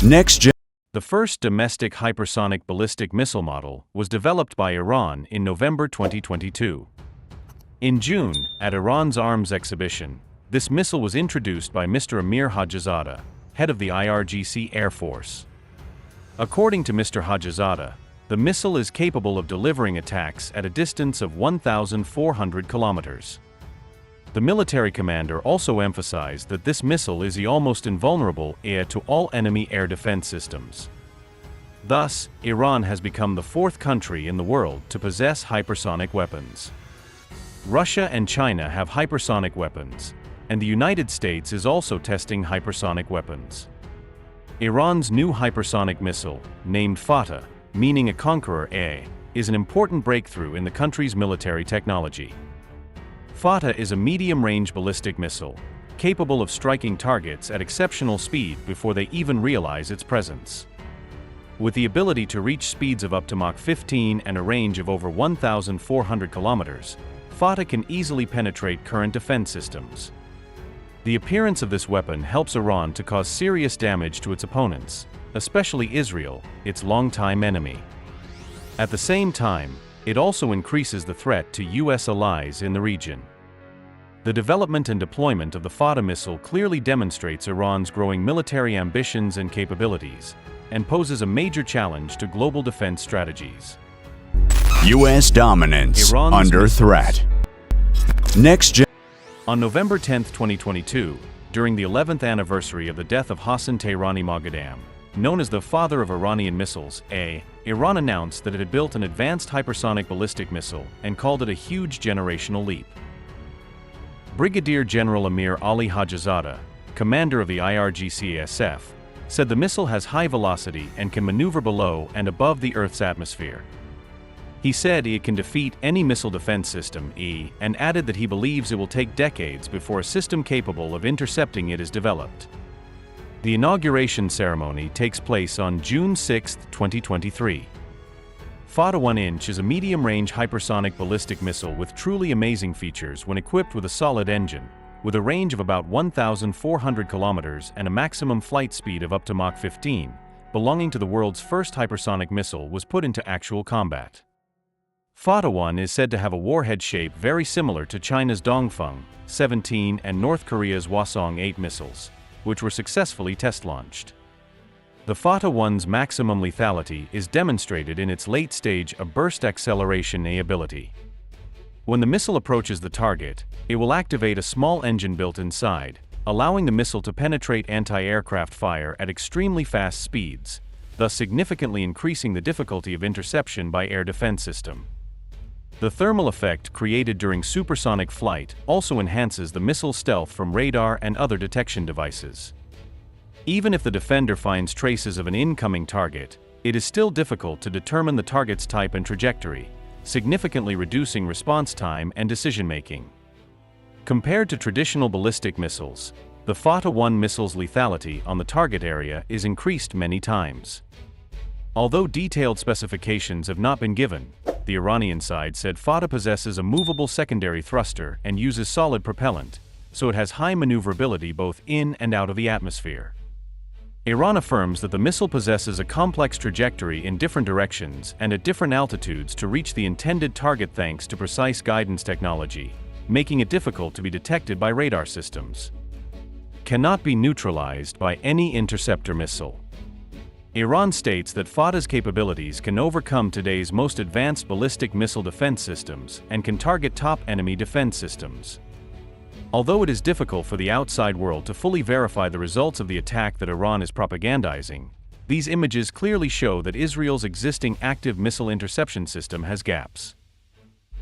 Next gen. The first domestic hypersonic ballistic missile model was developed by Iran in November 2022. In June, at Iran's arms exhibition, this missile was introduced by Mr. Amir Hajizadeh, head of the IRGC Air Force. According to Mr. Hajizadeh, the missile is capable of delivering attacks at a distance of 1,400 kilometers. The military commander also emphasized that this missile is almost invulnerable to all enemy air defense systems. Thus, Iran has become the fourth country in the world to possess hypersonic weapons. Russia and China have hypersonic weapons, and the United States is also testing hypersonic weapons. Iran's new hypersonic missile, named Fattah, meaning a conqueror, is an important breakthrough in the country's military technology. Fattah is a medium-range ballistic missile, capable of striking targets at exceptional speed before they even realize its presence. With the ability to reach speeds of up to Mach 15 and a range of over 1,400 kilometers, Fattah can easily penetrate current defense systems. The appearance of this weapon helps Iran to cause serious damage to its opponents, especially Israel, its longtime enemy. At the same time, it also increases the threat to U.S. allies in the region. The development and deployment of the Fattah missile clearly demonstrates Iran's growing military ambitions and capabilities, and poses a major challenge to global defense strategies. U.S. dominance Iran's under missiles. threat. Next gen. On November 10, 2022, during the 11th anniversary of the death of Hassan Tehrani Moghadam, known as the father of Iranian missiles, Iran announced that it had built an advanced hypersonic ballistic missile and called it a huge generational leap. Brigadier General Amir Ali Hajizadeh, commander of the IRGC-SF, said the missile has high velocity and can maneuver below and above the Earth's atmosphere. He said it can defeat any missile defense system, and added that he believes it will take decades before a system capable of intercepting it is developed. The inauguration ceremony takes place on June 6, 2023. Fattah 1-inch is a medium-range hypersonic ballistic missile with truly amazing features when equipped with a solid engine, with a range of about 1,400 kilometers and a maximum flight speed of up to Mach 15, belonging to the world's first hypersonic missile was put into actual combat. Fattah 1 is said to have a warhead shape very similar to China's Dongfeng 17 and North Korea's Hwasong 8 missiles, which were successfully test-launched. The Fattah 1's maximum lethality is demonstrated in its late stage of burst acceleration ability. When the missile approaches the target, it will activate a small engine built inside, allowing the missile to penetrate anti-aircraft fire at extremely fast speeds, thus significantly increasing the difficulty of interception by air defense system. The thermal effect created during supersonic flight also enhances the missile's stealth from radar and other detection devices. Even if the defender finds traces of an incoming target, it is still difficult to determine the target's type and trajectory, significantly reducing response time and decision-making. Compared to traditional ballistic missiles, the Fattah 1 missile's lethality on the target area is increased many times. Although detailed specifications have not been given, the Iranian side said Fattah possesses a movable secondary thruster and uses solid propellant, so it has high maneuverability both in and out of the atmosphere. Iran affirms that the missile possesses a complex trajectory in different directions and at different altitudes to reach the intended target thanks to precise guidance technology, making it difficult to be detected by radar systems. Cannot be neutralized by any interceptor missile. Iran states that Fattah's capabilities can overcome today's most advanced ballistic missile defense systems and can target top enemy defense systems. Although it is difficult for the outside world to fully verify the results of the attack that Iran is propagandizing, these images clearly show that Israel's existing active missile interception system has gaps.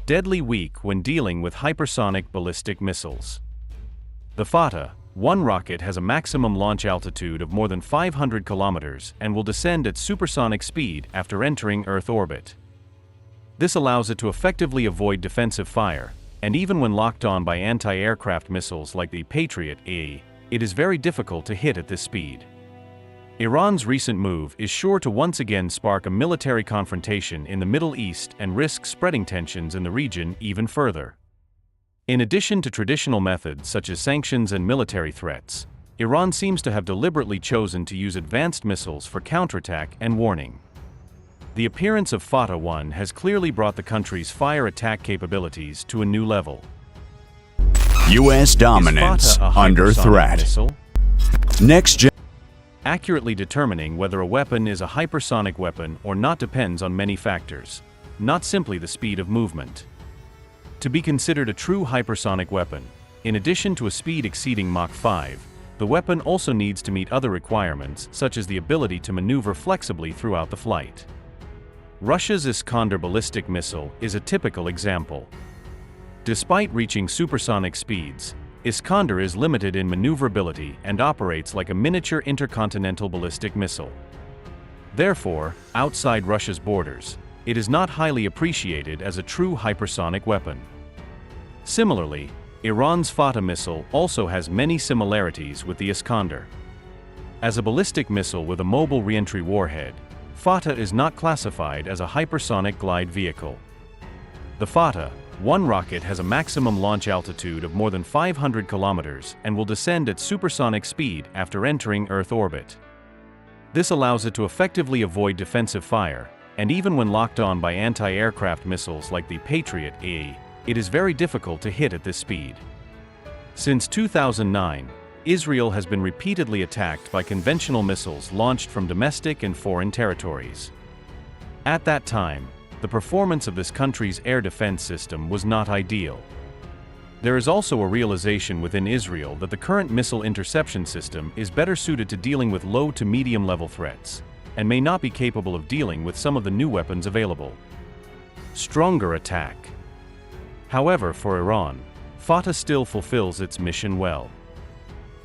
Deadly weak when dealing with hypersonic ballistic missiles. The Fattah 1 rocket has a maximum launch altitude of more than 500 kilometers and will descend at supersonic speed after entering Earth orbit. This allows it to effectively avoid defensive fire, and even when locked on by anti-aircraft missiles like the Patriot, it is very difficult to hit at this speed. Iran's recent move is sure to once again spark a military confrontation in the Middle East and risk spreading tensions in the region even further. In addition to traditional methods such as sanctions and military threats, Iran seems to have deliberately chosen to use advanced missiles for counterattack and warning. The appearance of Fattah 1 has clearly brought the country's fire attack capabilities to a new level. U.S. dominance Is Fattah a under hypersonic threat. missile? Next gen. Accurately determining whether a weapon is a hypersonic weapon or not depends on many factors, not simply the speed of movement. To be considered a true hypersonic weapon, in addition to a speed exceeding Mach 5, the weapon also needs to meet other requirements such as the ability to maneuver flexibly throughout the flight. Russia's Iskander ballistic missile is a typical example. Despite reaching supersonic speeds, Iskander is limited in maneuverability and operates like a miniature intercontinental ballistic missile. Therefore, outside Russia's borders, it is not highly appreciated as a true hypersonic weapon. Similarly, Iran's Fattah missile also has many similarities with the Iskander. As a ballistic missile with a mobile reentry warhead, Fattah is not classified as a hypersonic glide vehicle. The Fattah 1 rocket has a maximum launch altitude of more than 500 kilometers and will descend at supersonic speed after entering Earth orbit. This allows it to effectively avoid defensive fire, and even when locked on by anti-aircraft missiles like the Patriot A, it is very difficult to hit at this speed. Since 2009, Israel has been repeatedly attacked by conventional missiles launched from domestic and foreign territories. At that time, the performance of this country's air defense system was not ideal. There is also a realization within Israel that the current missile interception system is better suited to dealing with low to medium level threats, and may not be capable of dealing with some of the new weapons available. Stronger attack. However, for Iran, Fattah still fulfills its mission well.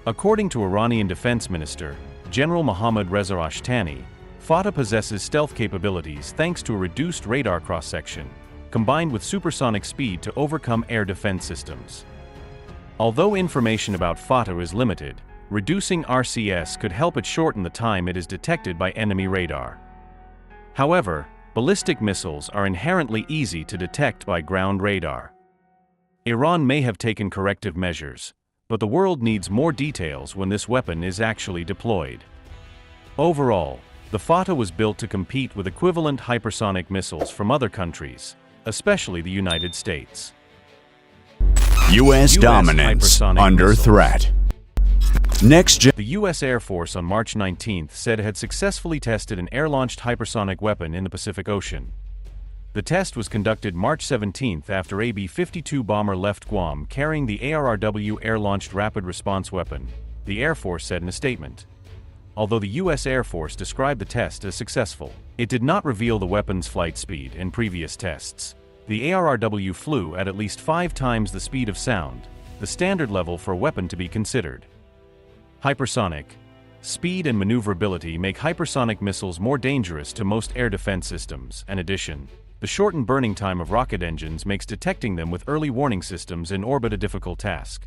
According to Iranian Defense Minister, General Mohammad Reza Ashtani, Fattah possesses stealth capabilities thanks to a reduced radar cross-section, combined with supersonic speed to overcome air defense systems. Although information about Fattah is limited, reducing RCS could help it shorten the time it is detected by enemy radar. However, ballistic missiles are inherently easy to detect by ground radar. Iran may have taken corrective measures, but the world needs more details when this weapon is actually deployed. Overall, the Fattah was built to compete with equivalent hypersonic missiles from other countries, especially the United States. U.S. dominance hypersonic under missiles. threat. Next gen. The U.S. Air Force on March 19 said it had successfully tested an air-launched hypersonic weapon in the Pacific Ocean. The test was conducted March 17 after a B-52 bomber left Guam carrying the ARRW air-launched rapid response weapon, the Air Force said in a statement. Although the U.S. Air Force described the test as successful, it did not reveal the weapon's flight speed in previous tests. The ARRW flew at least 5 times the speed of sound, the standard level for a weapon to be considered. Hypersonic speed and maneuverability make hypersonic missiles more dangerous to most air defense systems. In addition, the shortened burning time of rocket engines makes detecting them with early warning systems in orbit a difficult task.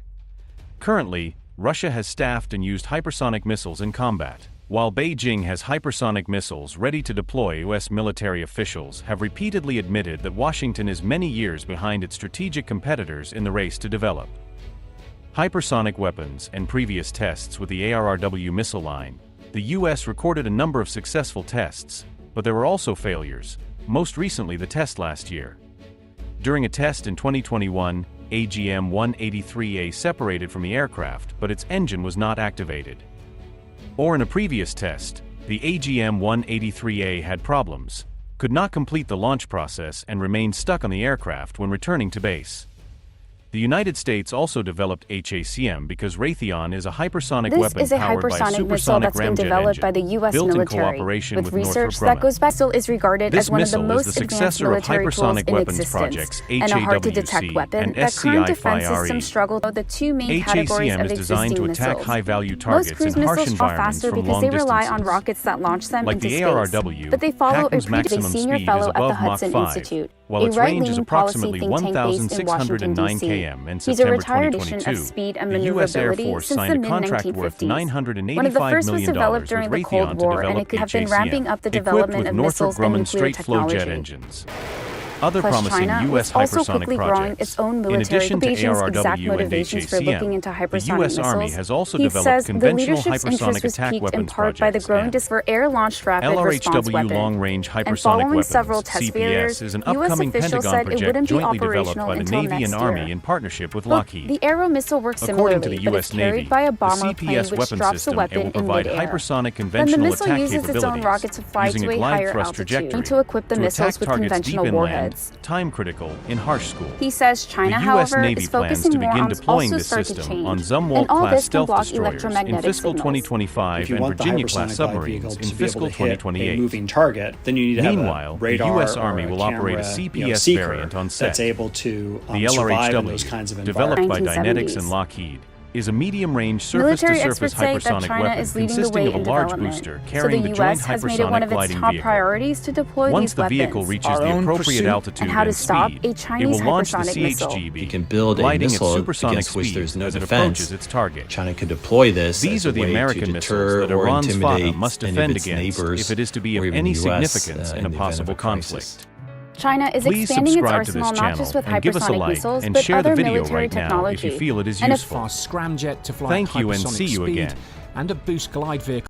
Currently, Russia has staffed and used hypersonic missiles in combat, while Beijing has hypersonic missiles ready to deploy. U.S. military officials have repeatedly admitted that Washington is many years behind its strategic competitors in the race to develop hypersonic weapons. And previous tests with the ARRW missile line, the U.S. recorded a number of successful tests, but there were also failures, most recently the test last year. During a test in 2021, AGM-183A separated from the aircraft, but its engine was not activated. Or in a previous test, the AGM-183A had problems, could not complete the launch process and remained stuck on the aircraft when returning to base. The United States also developed HACM because Raytheon is a hypersonic weapon This is a powered by a hypersonic missile supersonic that's been ramjet developed by the engine, U.S. built in military, cooperation with with research Northrop that Grumman. goes back. Missile is regarded This as one of the missile is most the advanced successor of military tools hypersonic in weapons existence, projects and a hard-to-detect HAWC weapon and that current defense SCIFIRE. systems struggle with. The two main categories HACM of is designed to existing attack missiles. high-value Most targets cruise in harsh missiles fall environments faster from because long they rely distances. on rockets that launch them Like into the space. ARRW, But they follow a HACM's predicted maximum senior speed is fellow at the above Mach Hudson 5, Institute, while a its range is right-leaning policy approximately think tank based in Washington, 1,609 D.C. km. In He's a September retired 2022, of speed and the U.S. Air maneuverability Force since the signed a contract worth mid-1950s. One of the $985 first was million developed with during the Raytheon Cold to War, and develop it could have been HACM, ramping up the equipped development with of Northrop missiles and Grumman nuclear straight flow jet technology. engines. Other Plus, promising China U.S. is also hypersonic quickly growing projects. its own In military. addition to Beijing's exact ARRW and motivations for looking into HACM, hypersonic the U.S. Army missiles. has also He developed says the conventional leadership's hypersonic interest was attack piqued in weapons part by the projects growing and for air-launched rapid response LRHW weapon. long-range And hypersonic following weapons several test (CPS) failures, is an U.S. upcoming officials Pentagon said it project wouldn't be jointly developed operational by the until Navy next and Army year. in partnership with Look, Lockheed. the Arrow missile works According to similarly, the but U.S. it's carried Navy, by a the bomber plane CPS which weapon drops the system weapon will in provide midair. hypersonic Then the conventional missile attack uses its own capabilities rocket to fly using to a a glide higher thrust altitude trajectory and to equip the to missiles attack with targets conventional deep inland, warheads. time-critical, in harsh school. He says China, The U.S. however, Navy is plans focusing to more begin on deploying also this start to system change. on And all Zumwalt-class this can stealth block destroyers in electromagnetic fiscal signals. 2025 If you and want the Virginia-class hypersonic glide vehicle submarines to in be able fiscal to hit a 2028. moving target, then you need to have Meanwhile, a radar the U.S. Army or a will operate a camera, CPS seeker variant on set. that's able to The survive in those kinds LRHW, of developed environments. by 1970s. Dynetics and Lockheed, is a medium-range Military surface-to-surface experts say that hypersonic China weapon is leading the consisting way of a in large development. booster So carrying the the Joint U.S. has made it one Hypersonic of its Gliding top Vehicle. priorities to deploy Once these the weapons. vehicle reaches Our the own appropriate pursuit altitude and how to and stop speed, a it Chinese will launch the hypersonic missile. CHGB, You can build a gliding at missile supersonic against which speed there's no as it defense. approaches its target. China could deploy this These as are a the way American to missiles deter that or Iran's intimidate Fattah must any of defend its against neighbors, if it is to be or of even any the US, significance in in a the event of possible a crisis. conflict. China is Please expanding its subscribe to this arsenal not channel just with and give us a hypersonic like missiles, and but share the other video military right now if technology. you feel it is And a useful. Fast scramjet to fly Thank you and hypersonic see you speed again. and a boost glide vehicle.